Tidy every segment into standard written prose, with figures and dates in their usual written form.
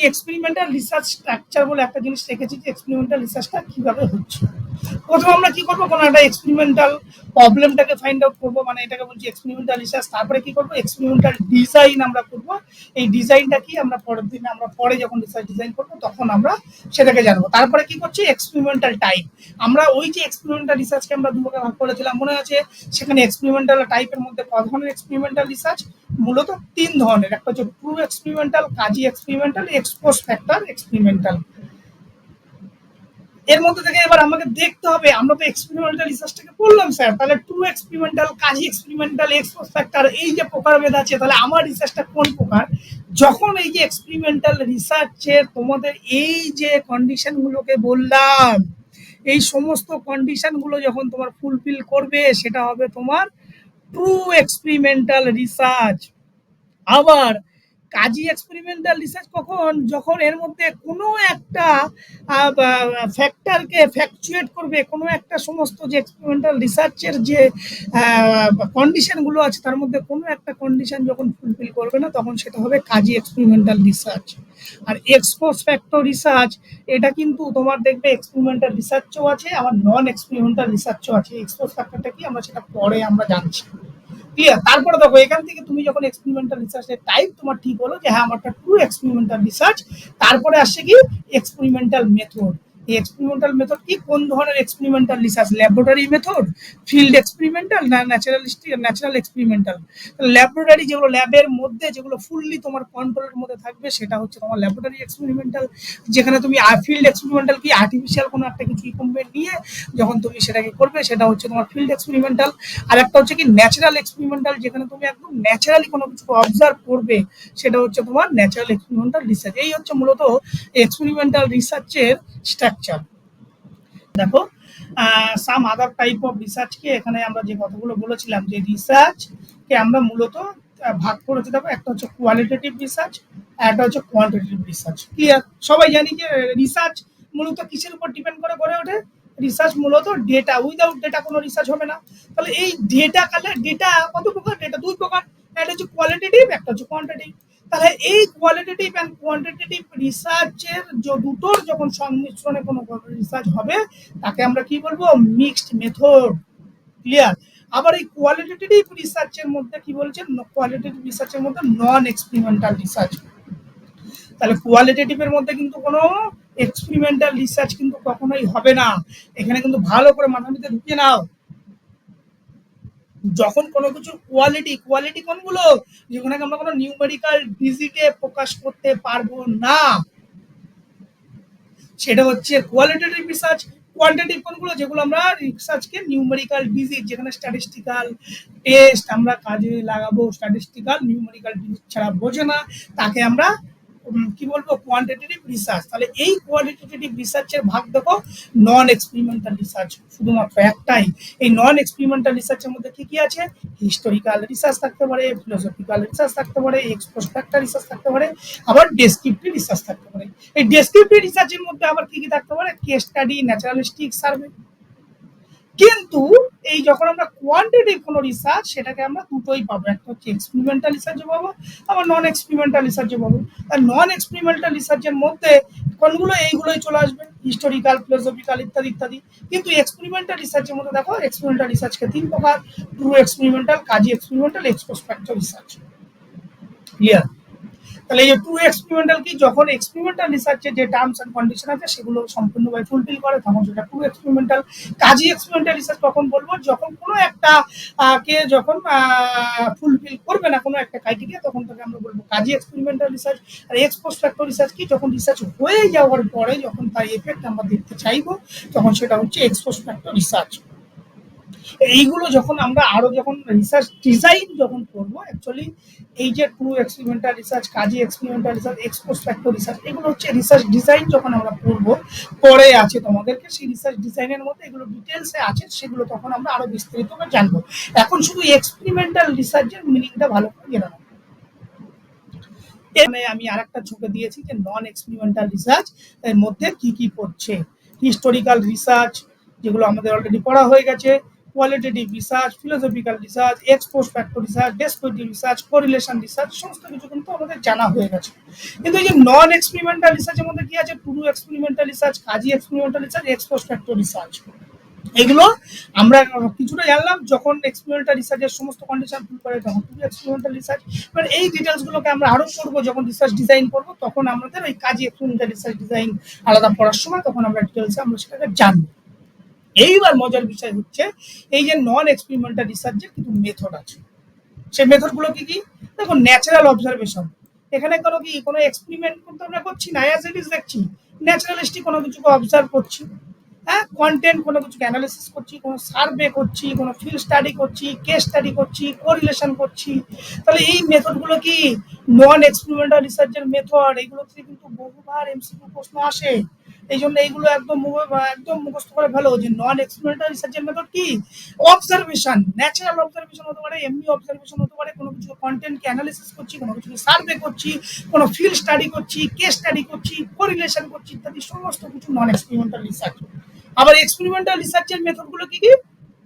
Experimental research structure বলে একটা জিনিস রেখেছি যে এক্সপেরিমেন্টাল রিসার্চটা কিভাবে হচ্ছে। প্রথমে আমরা কি করবো, কোনো একটা এক্সপেরিমেন্টাল প্রবলেমটাকে ফাইন্ড আউট করবো, মানে এটাকে বলছি এক্সপেরিমেন্টাল রিসার্চ। তারপরে কি করবো, এক্সপেরিমেন্টাল ডিজাইন আমরা করবো। এই ডিজাইনটা কি আমরা পরের দিন, আমরা পরে যখন রিসার্চ ডিজাইন করবো তখন আমরা সেটাকে জানবো। তারপরে কি করছি, এক্সপেরিমেন্টাল টাইপ। আমরা ওই যে এক্সপেরিমেন্টাল রিসার্চকে আমরা দুভাগে ভাগ করেছিলাম মনে আছে, সেখানে এক্সপেরিমেন্টাল টাইপের মধ্যে ক ধরনের এক্সপেরিমেন্টাল রিসার্চ, মূলত 3 ধরনের। একটা হচ্ছে true experimental, quasi experimental, ex post factor experimental. এর মধ্যে থেকে এবার আমাকে দেখতে হবে, আমরা তো এক্সপেরিমেন্টাল রিসার্চটাকে বললাম স্যার, তাহলে true experimental, quasi experimental, ex post factor, এই যে প্রকারভেদ আছে, তাহলে আমার রিসার্চটা কোন প্রকার? যখন এই যে এক্সপেরিমেন্টাল রিসার্চের তোমাদের এই যে কন্ডিশনগুলোকে বললাম, এই সমস্ত কন্ডিশনগুলো যখন তোমার ফুলফিল করবে, সেটা হবে তোমার ট্রু এক্সপেরিমেন্টাল রিসার্চ। আবার কাজী এক্সপেরিমেন্টাল রিসার্চ কখন, যখন এর মধ্যে কোনো একটা ফ্যাক্টরকে ফ্যাকচুয়েট করবে, কোনো একটা সমস্ত যে এক্সপেরিমেন্টাল রিসার্চের যে কন্ডিশনগুলো আছে তার মধ্যে কোনো একটা কন্ডিশন যখন ফুলফিল করবে না, তখন সেটা হবে কাজী এক্সপেরিমেন্টাল রিসার্চ। আর এক্সপোজ ফ্যাক্টর রিসার্চ, এটা কিন্তু তোমার দেখবে এক্সপেরিমেন্টাল রিসার্চও আছে, আবার নন এক্সপেরিমেন্টাল রিসার্চও আছে। এক্সপোজ ফ্যাক্টরটা কি আমরা সেটা পরে আমরা জানছি। ক্লিয়ার? তারপরে দেখো এখান থেকে তুমি যখন এক্সপেরিমেন্টাল রিসার্চের টাইপ তোমার ঠিক হলো যে হ্যাঁ আমারটা ট্রু এক্সপেরিমেন্টাল রিসার্চ, তারপরে আসছে কি এক্সপেরিমেন্টাল মেথড। এই এক্সপেরিমেন্টাল মেথড কি, কোন ধরনের experimental research, laboratory method, field experimental না ন্যাচারাল এক্সপেরিমেন্টাল। ল্যাবরেটরি যেগুলো ল্যাবের মধ্যে যেগুলো ফুললি তোমার কন্ট্রোলের মধ্যে থাকবে সেটা হচ্ছে তোমার ল্যাবরেটরি এক্সপেরিমেন্টাল। যেখানে তুমি ফিল্ড এক্সপেরিমেন্টাল কি আর্টিফিশিয়াল কোনো একটা কিছু ইকুইপমেন্ট নিয়ে যখন তুমি সেটাকে করবে সেটা হচ্ছে তোমার ফিল্ড এক্সপেরিমেন্টাল। আর একটা হচ্ছে কি ন্যাচারাল এক্সপেরিমেন্টাল, যেখানে তুমি একদম ন্যাচারালি কোনো কিছু অবজার্ভ করবে, সেটা হচ্ছে তোমার ন্যাচারাল এক্সপেরিমেন্টাল রিসার্চ। এই হচ্ছে মূলত এক্সপেরিমেন্টাল রিসার্চের স্ট্রাকচার। দেখো সাম আদার টাইপ অফ রিসার্চকে এখানে আমরা যে কথাগুলো বলেছিলাম, যে রিসার্চকে আমরা মূলত ভাগ করেছি। দেখো একটা হচ্ছে কোয়ালিটেটিভ রিসার্চ, একটা হচ্ছে কোয়ান্টিটেটিভ রিসার্চ। ক্লিয়ার? সবাই জানি যে রিসার্চ মূলত কিসের উপর ডিপেন্ড করে গড়ে ওঠে, রিসার্চ মূলত ডেটা, উইদাউট ডেটা কোনো রিসার্চ হবে না। তাহলে এই ডেটা কালে ডেটা কত প্রকার, ডেটা 2 প্রকার, একটা হচ্ছে কোয়ালিটেটিভ, একটা হচ্ছে কোয়ান্টিটেটিভ। তাহলে এই কোয়ালিটেটিভ অ্যান্ড কোয়ান্টিটেটিভ রিসার্চের দুটোর যখন সংমিশ্রণে কোনো রিসার্চ হবে, তাকে আমরা কি বলবো, মিক্সড মেথড। ক্লিয়ার? আবার এই কোয়ালিটেটিভ রিসার্চের মধ্যে কি বলছেন, কোয়ালিটেটিভ রিসার্চের মধ্যে নন এক্সপেরিমেন্টাল রিসার্চ। তাহলে কোয়ালিটেটিভের মধ্যে কিন্তু কোনো এক্সপেরিমেন্টাল রিসার্চ কিন্তু কখনোই হবে না। এখানে কিন্তু ভালো করে মাথার মধ্যে ঢুকিয়ে নাও, যখন কোনো কিছুর কোয়ালিটি, কোয়ালিটি কোনগুলো, যেখানে আমরা কোনো নিউমেরিক্যাল ডিজিটে প্রকাশ করতে পারবো না, সেটা হচ্ছে কোয়ালিটেটিভ রিসার্চ। কোয়ান্টিটেটিভ কোনগুলো, যেগুলো আমরা রিসার্চকে নিউমেরিক্যাল ডিজিট, যেখানে স্ট্যাটিস্টিক্যাল টেস্ট আমরা কাজে লাগাবো, স্ট্যাটিস্টিক্যাল নিউমেরিক্যাল ডিজিট ছাড়া বোঝে না, তাকে আমরা কি বলবো, কোয়ান্টিটেটিভ রিসার্চ। তাহলে এই কোয়ালিটেটিভ রিসার্চের ভাগ দেখো, নন এক্সপেরিমেন্টাল রিসার্চ শুধুমাত্র একটাই। এই নন এক্সপেরিমেন্টাল রিসার্চের মধ্যে কি কি আছে, হিস্টোরিক্যাল রিসার্চ থাকতে পারে, ফিলোসফিক্যাল রিসার্চ থাকতে পারে, এক্সপোজ ফ্যাক্টর রিসার্চ থাকতে পারে, আবার ডেসক্রিপটিভ রিসার্চ থাকতে পারে। এই ডেসক্রিপটিভ রিসার্চের মধ্যে আবার কি কি থাকতে পারে, কেস স্টাডি, ন্যাচারালিস্টিক সার্ভে। কিন্তু এই যখন আমরা কোয়ান্টিটেটিভ কোনো রিসার্চ, সেটাকে আমরা দুটোই পাবো, একটা হচ্ছে এক্সপেরিমেন্টাল রিসার্চে পাবো, আবার নন এক্সপেরিমেন্টাল রিসার্চে পাবো। আর নন এক্সপেরিমেন্টাল রিসার্চের মধ্যে কোনগুলো, এইগুলোই চলে আসবে, হিস্টোরিক্যাল, ফিলোসফিক্যাল ইত্যাদি ইত্যাদি। কিন্তু এক্সপেরিমেন্টাল রিসার্চের মধ্যে দেখো, এক্সপেরিমেন্টাল রিসার্চকে 3 প্রকার, true experimental, quasi experimental, ex post factor research. Clear? তাহলে এই যে ট্রু এক্সপেরিমেন্টাল কি, যখন এক্সপেরিমেন্টাল রিসার্চের যে টার্মস এন্ড কন্ডিশন আছে সেগুলো সম্পূর্ণভাবে ফুলফিল করে, তখন সেটা true experimental. Quasi experimental research কখন বলবো, যখন কোনো একটা কে যখন ফুলফিল করবে না কোনো একটা ক্রাইটেরিয়া, তখন তাকে আমরা বলবো কাজী এক্সপেরিমেন্টাল রিসার্চ। আর এক্সপোজ ফ্যাক্টর রিসার্চ কি, যখন রিসার্চ হয়ে যাওয়ার পরে যখন তার এফেক্ট আমরা দেখতে চাইবো, তখন সেটা হচ্ছে এক্সপোজ ফ্যাক্টর রিসার্চ। এইগুলো যখন আমরা আরো যখন রিসার্চ ডিজাইন যখন করবো, অ্যাকচুয়ালি এই যে true experimental research, quasi experimental research, ex post factor research, এগুলো হচ্ছে রিসার্চ ডিজাইন যখন আমরা করবো, পরে আছে তোমাদেরকে সেই রিসার্চ ডিজাইনের মধ্যে এগুলো ডিটেলসে আছে, সেগুলো তখন আমরা আরো বিস্তারিত জানবো। এখন শুধু এক্সপেরিমেন্টাল রিসার্চের মিনিংটা ভালো করে জেনে নাও। এখানে আমি আরেকটা ঝুঁকে দিয়েছি যে নন এক্সপেরিমেন্টাল রিসার্চ এর মধ্যে কি কি পড়ছে, হিস্টোরিক্যাল রিসার্চ, যেগুলো আমাদের অলরেডি পড়া হয়ে গেছে, qualitative research, philosophical research, ex post factor research, descriptive research, correlation research, সমস্ত কিছু কিন্তু আমাদের জানা হয়ে গেছে। কিন্তু এই যে নন এক্সপেরিমেন্টাল রিসার্চের মধ্যে কি আছে? True experimental research, quasi experimental research, ex post factor research. এগুলো আমরা কিছুটা জানলাম। যখন এক্সপেরিমেন্টাল রিসার্চের সমস্ত কন্ডিশন ফুল করে তখন ট্রু এক্সপেরিমেন্টাল রিসার্চ। এবার এই ডিটেলসগুলোকে আমরা আরো করবো যখন রিসার্চ ডিজাইন করবো, তখন আমাদের ওই কাজী এক্সপেরিমেন্টাল রিসার্চ ডিজাইন আলাদা পড়ার সময় তখন আমরা ডিটেলসে আমরা সেটাকে জানবো। এইবার মজার বিষয় হচ্ছে এই যে নন এক্সপেরিমেন্টাল রিসার্চের কিন্তু মেথড আছে। সেই মেথডগুলো কি কি? দেখো, ন্যাচারাল অবজারভেশন। এখানে কোনো কি কোনো এক্সপেরিমেন্ট কিন্তু আমরা করছি না, অ্যাজ ইট ইজ দেখছি, ন্যাচারালিস্টিক কোনো কিছুকে অবজার্ভ করছি। হ্যাঁ, কন্টেন্ট কোনো কিছুকে অ্যানালিসিস করছি, কোনো সার্ভে করছি, কোনো ফিল্ড স্টাডি করছি, কেস স্টাডি করছি, কোরিলেশন করছি। তাহলে এই মেথডগুলো কি নন এক্সপেরিমেন্টাল রিসার্চের মেথড। এইগুলো থেকে কিন্তু বহুবার এমসিকিউ প্রশ্ন আসে। এই জন্য এইগুলো একদম মুখস্থ করে ভালো যে নন এক্সপেরিমেন্টাল রিসার্চের মেথড কি? অবজারভেশন, ন্যাচারাল অবজারভেশন হতে পারে, এমনি অবজারভেশন হতে পারে, কোনো কিছু কন্টেন্টকে অ্যানালিসিস করছি, কোনো কিছু সার্ভে করছি, কোনো ফিল্ড স্টাডি করছি, কেস স্টাডি করছি, কোরিলেশন করছি, ইত্যাদি সমস্ত কিছু নন এক্সপেরিমেন্টাল রিসার্চ। আবার এক্সপেরিমেন্টাল রিসার্চের মেথডগুলো কি কি?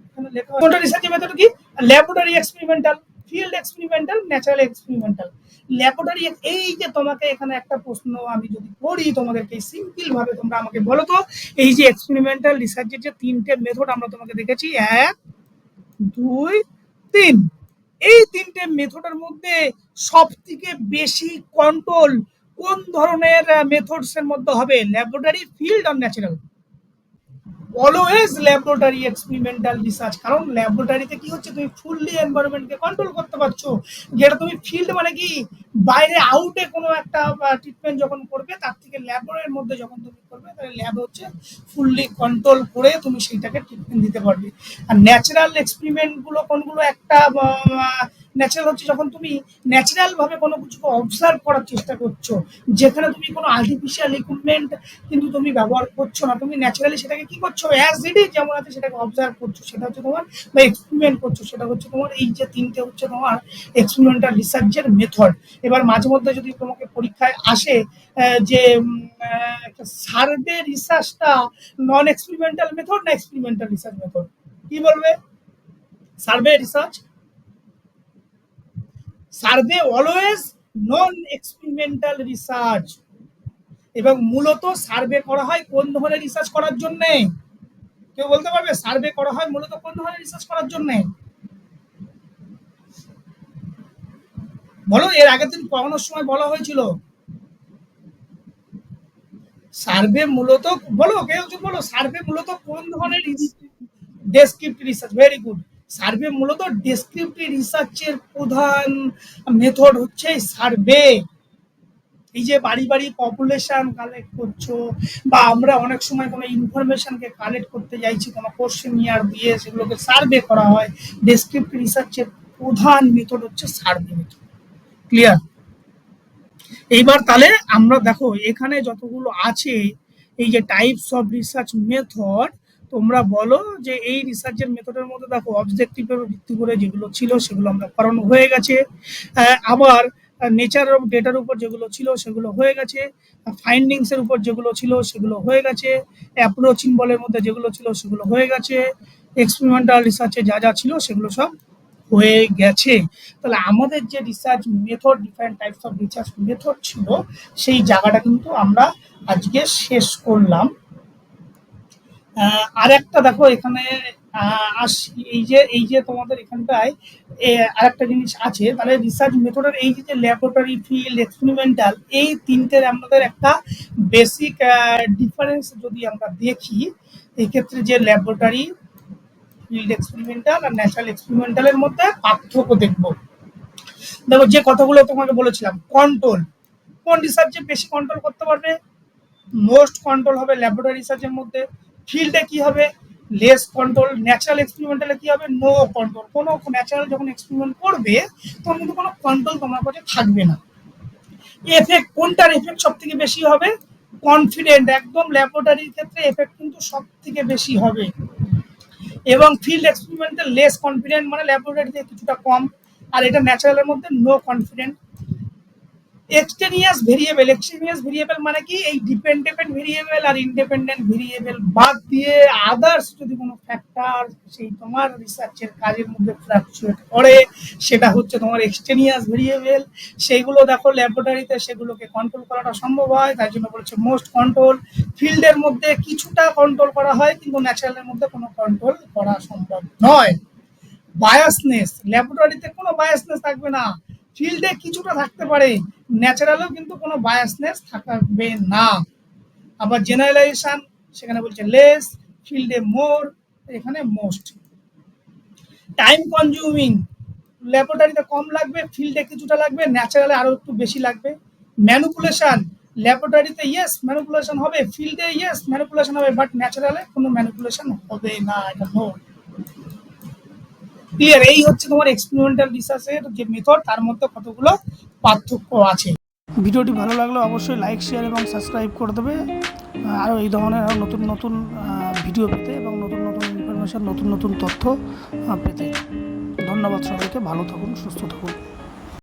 এখানে লেখা আছে রিসার্চের মেথড কি? Laboratory experimental, field experimental, natural experimental. Laboratory, এই যে তোমাকে এখানে একটা প্রশ্ন আমি যদি করি তোমাদেরকে সিম্পল ভাবে, তোমরা আমাকে বলো তো, এই যে এক্সপেরিমেন্টাল রিসার্চের যে তিনটে মেথড আমরা তোমাকে দেখেছি, 1 2 3, এই তিনটে মেথডের মধ্যে সবথেকে বেশি কন্ট্রোল কোন ধরনের মেথডস এর মধ্যে হবে? ল্যাবরেটরি, ফিল্ড আর natural? Always laboratory experimental research. কারণ ল্যাবরেটরিতে কি হচ্ছে, তুমি ফুললি এনভায়রনমেন্টকে কন্ট্রোল করতে পারছো। যেটা তুমি ফিল্ড মানে কি, বাইরে আউটে কোনো একটা ট্রিটমেন্ট যখন করবে, তার থেকে ল্যাবের মধ্যে যখন তুমি করবে, তাহলে ল্যাব হচ্ছে ফুললি কন্ট্রোল করে তুমি সেইটাকে ট্রিটমেন্ট দিতে পারবে। আর ন্যাচারাল এক্সপেরিমেন্টগুলো কোনগুলো? একটা ন্যাচারাল হচ্ছে যখন তুমি ন্যাচারাল ভাবে কোনো কিছুকে অবজার্ভ করার চেষ্টা করছো, যেখানে তুমি কোনো আর্টিফিশিয়াল ইকুইপমেন্ট কিন্তু তুমি ব্যবহার করছো না, তুমি ন্যাচারালি সেটাকে কি করছো, অ্যাজ ইট ইজ যেমন আছে সেটাকে অবজার্ভ করছো, সেটা হচ্ছে তোমার, বা এক্সপেরিমেন্ট করছো, সেটা হচ্ছে তোমার। এই যে তিনটে হচ্ছে তোমার এক্সপেরিমেন্টাল রিসার্চের মেথড। এবার মাঝে মধ্যে যদি তোমাকে পরীক্ষায় আসে যে সার্ভে রিসার্চটা নন এক্সপেরিমেন্টাল মেথড না এক্সপেরিমেন্টাল রিসার্চ মেথড, কি বলবে? Survey research, survey always non experimental research. এবং মূলত সার্ভে করা হয় কোন ধরনের রিসার্চ করার জন্য? কেউ বলতে পারবে সার্ভে করা হয় মূলত কোন ধরনের রিসার্চ করার জন্য? বলো, এর আগের দিন পড়ানোর সময় বলা হয়েছিল সার্ভে মূলত, বলো কেউ বলো, সার্ভে মূলত কোন ধরনের? Descriptive research, very good. Survey মূলত ডেসক্রিপটিভ রিসার্চের প্রধান মেথড হচ্ছে সার্ভে। এই যে বাড়ি বাড়ি পপুলেশন কালেক্ট করছো, বা আমরা অনেক সময় কোনো ইনফরমেশনকে কালেক্ট করতে যাইছি, কোনো কোশ্চেনিয়ার দিয়ে সেগুলোকে সার্ভে করা হয়। ডেসক্রিপটিভ রিসার্চের প্রধান মেথড হচ্ছে সার্ভে মেথড। ক্লিয়ার? এইবার তাহলে আমরা দেখো এখানে যতগুলো আছে এই যে টাইপস অফ রিসার্চ মেথড, তোমরা বলো যে এই রিসার্চের মেথডের মধ্যে দেখো অবজেক্টিভের ভিত্তি করে যেগুলো ছিল সেগুলো আমরা করানো হয়ে গেছে। আবার নেচার অফ ডেটার উপর যেগুলো ছিল সেগুলো হয়ে গেছে, ফাইন্ডিংস এর উপর যেগুলো ছিল সেগুলো হয়ে গেছে, অ্যাপ্রোচ ইনভলভের মধ্যে যেগুলো ছিল সেগুলো হয়ে গেছে, এক্সপেরিমেন্টাল রিসার্চে যা যা ছিল সেগুলো সব হয়ে গেছে। তাহলে আমাদের যে research method, different types of research method ছিল, সেই জায়গাটা কিন্তু আমরা আজকে শেষ করলাম। আর একটা দেখো এখানে আসি, এই যে তোমাদের এখানটায় আরেকটা জিনিস আছে। তাহলে রিসার্চ মেথডের এই যে ল্যাবরেটরি, ফিল্ড, এক্সপেরিমেন্টাল, এই তিনটের আমাদের একটা বেসিক ডিফারেন্স যদি আমরা দেখি, এক্ষেত্রে যে ল্যাবরেটরি, ফিল্ড এক্সপেরিমেন্টাল আর ন্যাচারাল এক্সপেরিমেন্টালের মধ্যে পার্থক্য দেখবো। দেখো যে কথাগুলো তোমাকে বলেছিলাম, কন্ট্রোল, কোন রিসার্চে বেশি কন্ট্রোল করতে পারবে? মোস্ট কন্ট্রোল হবে ল্যাবরেটরি রিসার্চের মধ্যে। ফিল্ডে কি হবে? Less control. ন্যাচারাল এক্সপেরিমেন্টালে কি হবে? No control. কোনো ন্যাচারাল যখন এক্সপেরিমেন্ট করবে তখন কিন্তু কোনো কন্ট্রোল তোমার কাছে থাকবে না। এফেক্ট, কোনটার এফেক্ট সব থেকে বেশি হবে? কনফিডেন্ট, একদম ল্যাবরেটরির ক্ষেত্রে এফেক্ট কিন্তু সব থেকে বেশি হবে। এবং ফিল্ড এক্সপেরিমেন্টাল লেস কনফিডেন্ট, মানে ল্যাবরেটরিতে কিছুটা কম। আর এটা ন্যাচারালের মধ্যে নো কনফিডেন্ট। এক্সটেনিয়াস ভেরিয়েবল মানে কি, এই ডিপেন্ডেন্ট ভেরিয়েবল আর ইন্ডিপেন্ডেন্ট ভেরিয়েবল বাদ দিয়ে আদার্স যদি কোনো ফ্যাক্টর সেই তোমার রিসার্চের কাজের মধ্যে ফ্লাকচুয়েট করে, সেটা হচ্ছে তোমার এক্সটেনিয়াস ভেরিয়েবল। সেইগুলো দেখো ল্যাবরেটরিতে সেগুলোকে কন্ট্রোল করাটা সম্ভব হয়, তাই জন্য বলেছে মোস্ট কন্ট্রোল। ফিল্ডের মধ্যে কিছুটা কন্ট্রোল করা হয়, কিন্তু ন্যাচারালের মধ্যে কোনো কন্ট্রোল করা সম্ভব নয়। বায়াসনেস, ল্যাবরেটরিতে কোনো বায়াসনেস থাকবে না, ফিল্ডে কিছুটা থাকতে পারে, ন্যাচারালেও কিন্তু কোনো বায়াসনেস থাকবে না। আবার জেনারেলাইজেশন, সেখানে বলছে লেস, ফিল্ডে মোর, এখানে মোস্ট। টাইম কনজিউমিং, ল্যাবরেটরিতে কম লাগবে, ফিল্ডে কিছুটা লাগবে, ন্যাচারালে আরো একটু বেশি লাগবে। ম্যানিপুলেশন, ল্যাবরেটরিতে ইয়েস ম্যানিপুলেশন হবে, ফিল্ডে ইয়েস ম্যানিপুলেশন হবে, বাট ন্যাচারালে কোনো ম্যানিপুলেশন হবে না, এটা নো। ক্লিয়ার? এই হচ্ছে তোমার এক্সপেরিমেন্টাল রিসার্চের যে মেথড, তার মধ্যে কতগুলো পার্থক্য আছে। ভিডিওটি ভালো লাগলে অবশ্যই লাইক, শেয়ার এবং সাবস্ক্রাইব করে দেবে, আরও এই ধরনের আরও নতুন নতুন ভিডিও পেতে এবং নতুন নতুন ইনফরমেশান, নতুন নতুন তথ্য পেতে। ধন্যবাদ সবাইকে, ভালো থাকুন, সুস্থ থাকুন।